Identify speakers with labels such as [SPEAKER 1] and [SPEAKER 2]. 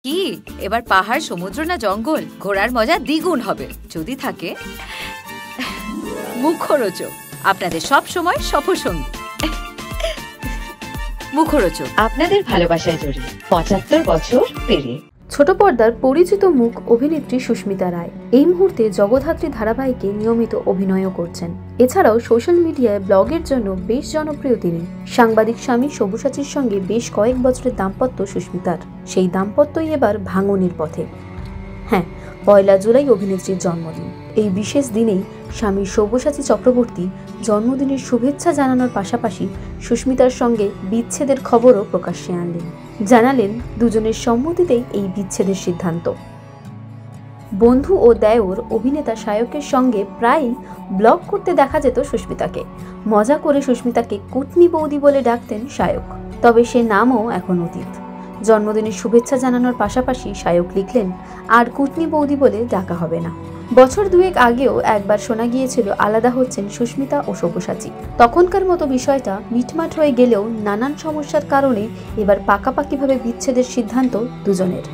[SPEAKER 1] কি এবার পাহাড়, সমুদ্র না জঙ্গল? ঘোরার মজা দ্বিগুণ হবে যদি থাকে মুখরোচক, আপনাদের সব সময় সফরসঙ্গী। মুখরোচক,
[SPEAKER 2] আপনাদের ভালোবাসায় জড়িয়ে ৭৫ বছর পেরিয়ে।
[SPEAKER 3] ছোট পর্দার পরিচিত মুখ অভিনেত্রী সুস্মিতা রায় এই মুহূর্তে জগদ্ধাত্রী ধারাবাহিকে নিয়মিত অভিনয়ও করছেন। এছাড়াও সোশ্যাল মিডিয়ায় ব্লগের জন্য বেশ জনপ্রিয় তিনি। সাংবাদিক স্বামী সব্যসাচীর সঙ্গে বেশ কয়েক বছরের দাম্পত্য সুস্মিতার। সেই দাম্পত্যই এবার ভাঙনের পথে। হ্যাঁ, ১ জুলাই অভিনেত্রীর জন্মদিন। এই বিশেষ দিনেই স্বামী সব্যসাচী চক্রবর্তী জন্মদিনের শুভেচ্ছা জানানোর পাশাপাশি সুস্মিতার সঙ্গে বিচ্ছেদের খবরও প্রকাশ্যে আনলেন। জানালেন দুজনের সম্মতিতেই এই বিচ্ছেদের সিদ্ধান্ত। বন্ধু ও দেওর অভিনেতা শায়কের সঙ্গে প্রায়ই ব্লগ করতে দেখা যেত সুস্মিতাকে। মজা করে সুস্মিতাকে কুটনি বৌদি বলে ডাকতেন শায়ক, তবে সে নামও এখন অতীত। জন্মদিনের শুভেচ্ছা জানানোর পাশাপাশি শায়ক লিখলেন, আর কুটনি বৌদি বলে ডাকা হবে না। বছর দুয়েক আগেও একবার শোনা গিয়েছিল আলাদা হচ্ছেন সুস্মিতা ও সব্যসাচী। তখনকার মতো বিষয়টা মিটমাট হয়ে গেলেও নানান সমস্যার কারণে এবার পাকাপাকিভাবে বিচ্ছেদের সিদ্ধান্ত দুজনের।